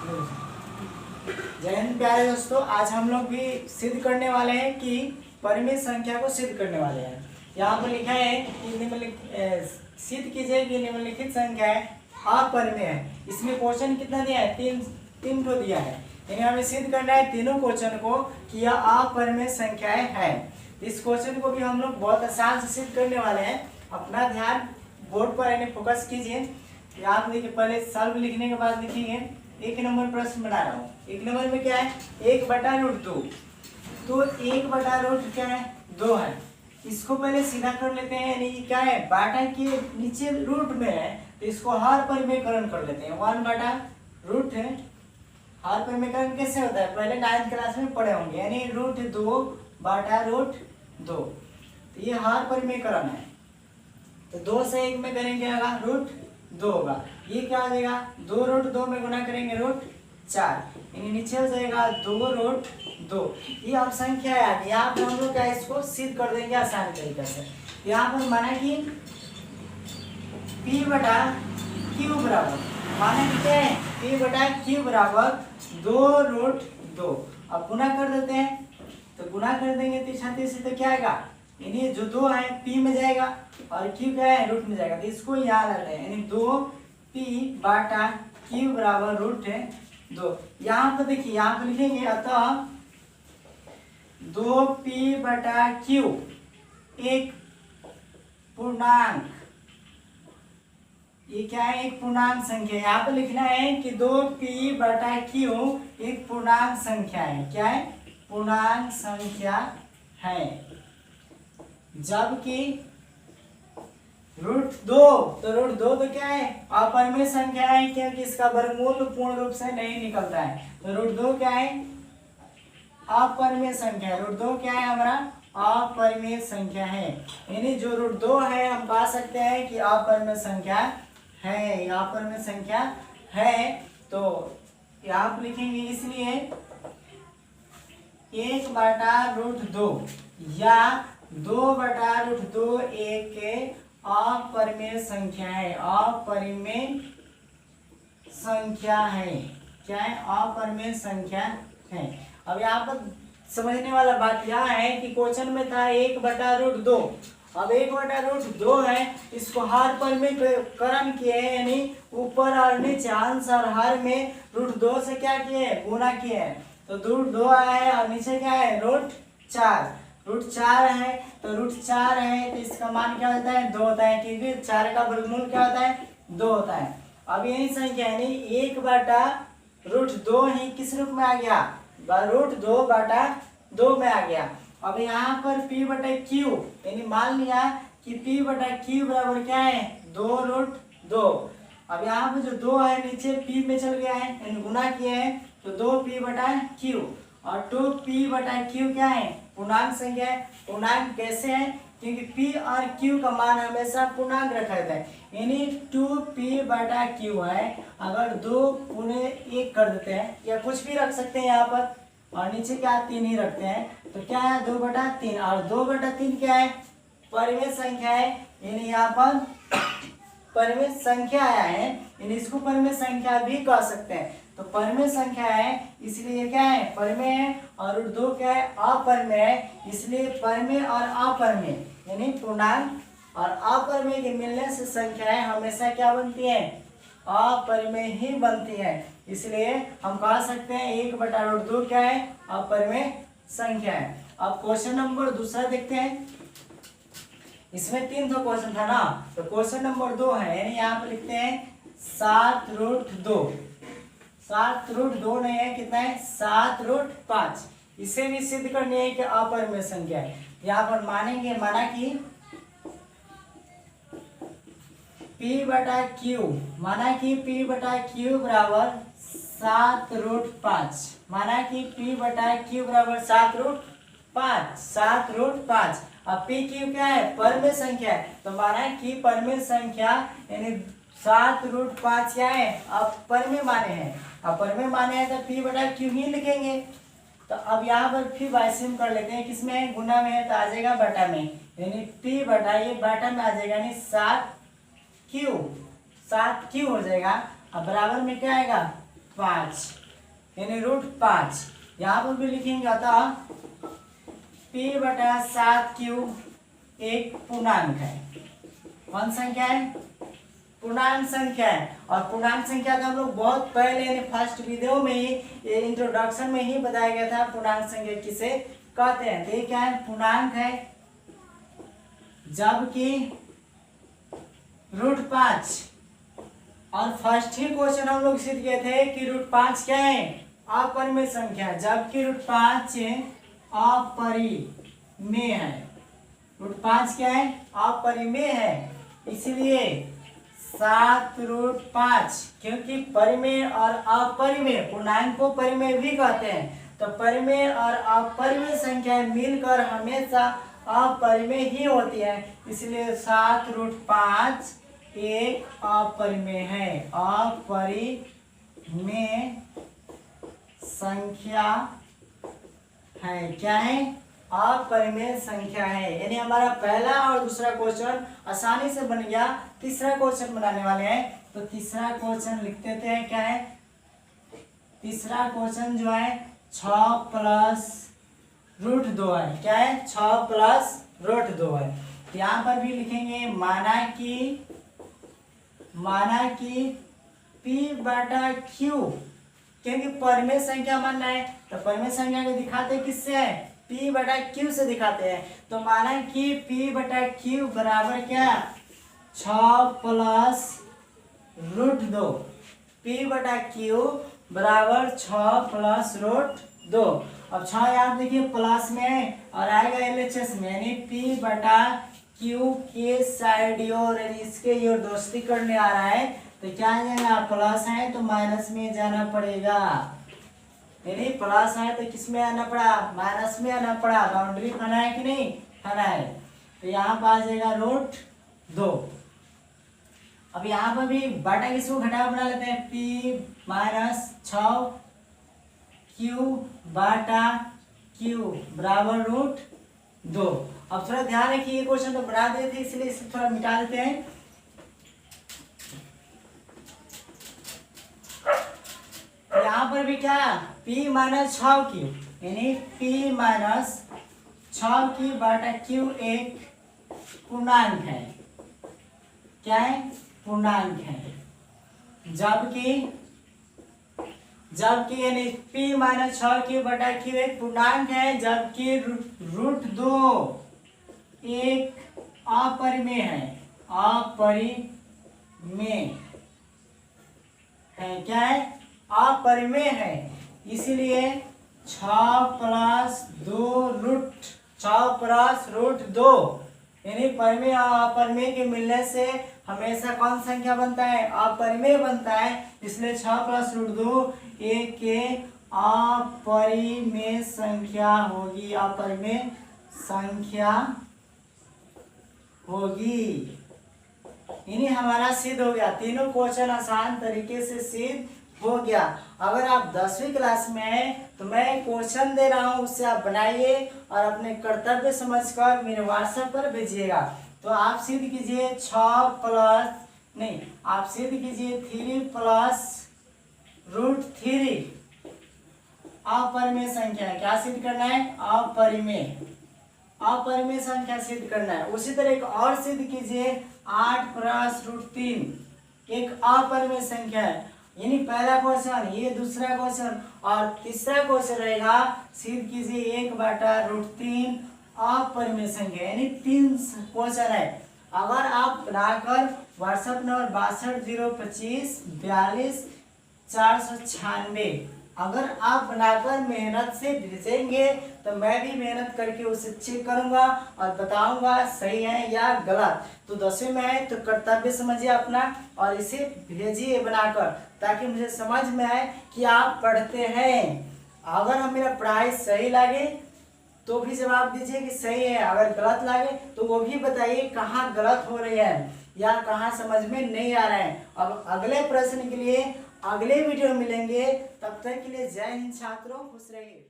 जय हिंद प्यारे दोस्तों, आज हम लोग भी सिद्ध करने वाले हैं कि परिमित संख्या को सिद्ध करने वाले हैं। यहाँ पर लिखा है कि सिद्ध कीजिए कि निम्नलिखित संख्या है अपरिमेय है। इसमें क्वेश्चन कितना दिया है? तीन को दिया है। यानी हमें सिद्ध करना है तीनों क्वेश्चन को कि यह अपरिमेय संख्याएं है। इस क्वेश्चन को भी हम लोग बहुत आसान से सिद्ध करने वाले हैं। अपना ध्यान बोर्ड पर यानी फोकस कीजिए। यहाँ पर देखिए, पहले सॉल्व लिखने के बाद लिखेंगे। एक नंबर प्रश्न बना रहा हूँ। एक नंबर में क्या है? 1/√2। तो 1/√2 क्या है? 2 है। इसको पहले सीधा कर लेते हैं। यानी क्या है? बाटा के नीचे रूट में है, तो इसको हर परिमेयकरण कर लेते हैं। 1/√2 है। हर परिमेयकरण कैसे होता है? पहले 9th क्लास में पढ़े होंगे। यानी √2/√2। तो ये हर परिमेयकरण है। तो 2 से 1 में करेंगे √2 होगा। ये क्या हो जाएगा? 2√2 में गुना करेंगे √4। यानी नीचे हो जाएगा 2√2। ये अब संख्या है आगे। यहाँ पर हम लोग क्या इसको सिद्ध कर देंगे आसान तरीके से। यहाँ पर माना कि P/Q बराबर, माना कि क्या है? P/Q बराबर 2√2। अब गुना कर देते हैं। तो गुना कर देंगे 36 से, तो क्या आएगा? यानी जो 2 है P में जाएगा और Q क्या है? रूट में जाएगा। तो इसको यहाँ लाते हैं। यानी 2P/Q बराबर √2। यहाँ पर देखिए, यहाँ पर लिखेंगे अतः 2P/Q एक पूर्णांक, ये क्या है? एक पूर्णांक संख्या। यहाँ पर लिखना है कि 2P/Q एक पूर्णांक संख्या है। क्या है? पूर्णांक संख्या है। जबकि √2, तो √2 तो क्या है? अपरिमेय संख्या है, क्योंकि इसका वर्गमूल पूर्ण रूप से नहीं निकलता है। तो √2 क्या है? अपरिमेय संख्या है। √2 क्या है हमारा? अपरिमेय संख्या है। यानी जो √2 है हम कह सकते हैं कि अपरिमेय संख्या है। अपरिमेय संख्या है। तो यहाँ पर लिखेंगे इसलिए 1/√2 या 2/√2 एक अपरिमेय संख्या है। अपरिमेय संख्या है। क्या है? अपरिमेय संख्या है। अब यहाँ पर समझने वाला बात यह है कि क्वेश्चन में था 1/√2। अब 1/√2 है, इसको हर परिमेयकरण किए हैं। यानी ऊपर और नीचे अंश और हर में √2 से क्या किए हैं? गुना किए हैं। तो √2 आया है और नीचे क्या है? √4। √4 है, तो √4 है, तो इसका मान क्या होता है? 2 होता है, क्योंकि 4 का वर्गमूल क्या होता है? 2 होता है। अब यही संख्या यानी 1/√2 ही किस रूप में आ गया? √2/2 में आ गया। अब यहाँ पर P/Q, यानी मान लिया कि P/Q बराबर क्या है? 2√2। अब यहाँ पे जो 2 है नीचे P में चल गया है, यानी गुना किए हैं, तो 2P/Q। और 2P/Q क्या है? पूर्णांक संख्या है। पूर्णांक कैसे है? क्योंकि P और Q का मान हमेशा पूर्णांक रखा जाता है। यानी 2P/Q है। अगर 2 × 1 कर देते हैं या कुछ भी रख सकते हैं यहाँ पर, और नीचे क्या 3 ही रखते हैं, तो क्या है? 2/3। और 2/3 क्या है? परिमेय संख्या है। यानी यहाँ पर परिमेय संख्या आया है, यानी इसको परिमेय संख्या भी कह सकते हैं। तो परिमेय संख्या है, इसलिए क्या है? परिमेय है। और √2 क्या है? अपरिमेय है, इसलिए परिमेय और अपरिमेय यानी पूर्णांक और अपरिमेय के मिलने से संख्याएं हमेशा क्या बनती है? अपरिमेय ही बनती है। इसलिए हम कह सकते हैं 1/√2 क्या है? अपरिमेय संख्या है। अब क्वेश्चन नंबर दूसरा देखते हैं। इसमें 3 तो क्वेश्चन था ना, तो क्वेश्चन नंबर 2 है। यानी यहाँ पे लिखते हैं 7√2। 7√2 नहीं है, कितना है? 7√5। इसे भी सिद्ध करनी है कि अपरिमेय संख्या है। यहाँ पर मानेंगे, माना कि P/Q, माना कि P/Q बराबर 7√5। माना कि P/Q बराबर 7√5। 7√5। अब PQ क्या है? परिमेय संख्या है। तो माना कि परिमेय संख्या यानी 7√5 क्या है? अब परिमेय माने हैं। अब परिमेय माने हैं तो P/Q ही लिखेंगे। तो अब यहाँ पर फिर वाइसिम कर लेते हैं। किसमें? गुना में है, तो आ जाएगा बटा में। यानी ये बटा में आ जाएगा, यानी 7Q हो जाएगा। अब बराबर में क्या आएगा? 5 यानी √5। यहाँ पर भी लिखेंगे अतः p/7 एक पूर्णांक है। कौन संख्या है? पूर्णांक संख्या है। और पूर्णांक संख्या का हम लोग बहुत पहले यानी फर्स्ट वीडियो में ही इंट्रोडक्शन में ही बताया गया था पूर्णांक संख्या किसे कहते हैं। तो ये क्या है? पूर्णांक है जबकि √5। और फर्स्ट ही क्वेश्चन हम लोग सिद्ध किए थे कि √5 क्या है? अपरिमेय संख्या, जबकि √5 अपरिमेय है। √5 क्या है? अपरिमेय है। इसलिए 7√5, क्योंकि परिमेय और अपरिमेय, पूर्णांक को परिमेय भी कहते हैं, तो परिमेय और अपरिमेय संख्याएं मिलकर हमेशा अपरिमेय ही होती है। इसलिए 7√5 एक अपरिमेय है। अपरिमेय संख्या है। क्या है? अपरिमेय संख्या है। यानी हमारा पहला और दूसरा क्वेश्चन आसानी से बन गया। तीसरा क्वेश्चन बनाने वाले हैं, तो तीसरा क्वेश्चन लिख देते हैं। क्या है तीसरा क्वेश्चन? जो है 6 + √2 है। क्या है? 6 + √2 है। यहाँ पर भी लिखेंगे माना कि p/q, क्योंकि परिमेय संख्या मानना है, तो परिमेय संख्या को दिखाते किससे है? p/q से दिखाते हैं। तो माना कि p/q बराबर क्या? 6 + √2। p/q बराबर 6 + √2। अब 6 याद देखिए प्लस में और आएगा LHS में, यानी p/q के साइड और इसके ओर दोस्ती करने आ रहा है, तो क्या जाएगा? प्लस है तो माइनस में जाना पड़ेगा। यानी प्लस है तो किस में आना पड़ा? माइनस में आना पड़ा। बाउंड्री खाना है कि नहीं खाना है? तो यहाँ पर आ जाएगा √2। अब यहाँ पर भी बाटा किसको घटा बना लेते हैं? p-6 q/q बराबर √2। अब थोड़ा ध्यान रखिए, ये क्वेश्चन तो बना दिए थे, इसलिए इसे थोड़ा मिटा देते हैं। यहाँ पर भी क्या? p-6q यानी p-6q/q एक पूर्णांक है। क्या है? पूर्णांक है। जबकि यानी p-6q/q एक पूर्णांक है, जबकि √2 एक अपरिमेय है। अपरिमेय है। क्या है? अपरिमेय है। इसलिए 6 + √2 यानी परिमेय और अपरिमेय के मिलने से हमेशा कौन संख्या बनता है? अपरिमेय बनता है। इसलिए 6 + √2 एक के अपरिमेय संख्या होगी। अपरिमेय संख्या होगी। यानी हमारा सिद्ध हो गया। तीनों क्वेश्चन आसान तरीके से सिद्ध हो गया। अगर आप 10वीं क्लास में हैं तो मैं क्वेश्चन दे रहा हूं, उससे आप बनाइए और अपने कर्तव्य समझकर मेरे व्हाट्सएप पर भेजिएगा। तो आप सिद्ध कीजिए आप सिद्ध कीजिए 3 + √3 अपरिमेय संख्या। क्या सिद्ध करना है? अपरिमेय संख्या सिद्ध करना है। उसी तरह एक और सिद्ध कीजिए 8 + √3 एक अपरिमेय संख्या है। यानी पहला क्वेश्चन, ये दूसरा क्वेश्चन और तीसरा क्वेश्चन रहेगा सिद्ध कीजिए 1/√3 अपरिमेय संख्या। यानी 3 क्वेश्चन है। अगर आप बनाकर व्हाट्सएप नंबर 6205242496 अगर आप बनाकर मेहनत से भेजेंगे तो मैं भी मेहनत करके उसे चेक करूंगा और बताऊंगा सही है या गलत। तो 10वीं में है तो कर्तव्य समझिए अपना और इसे भेजिए बनाकर, ताकि मुझे समझ में आए कि आप पढ़ते हैं। अगर हम मेरा पढ़ाई सही लगे तो भी जवाब दीजिए कि सही है, अगर गलत लगे तो वो भी बताइए कहाँ गलत हो रही है या कहाँ समझ में नहीं आ रहा है। अब अगले प्रश्न के लिए अगले वीडियो मिलेंगे, तब तक के लिए जय हिंद छात्रों, खुश रहिए।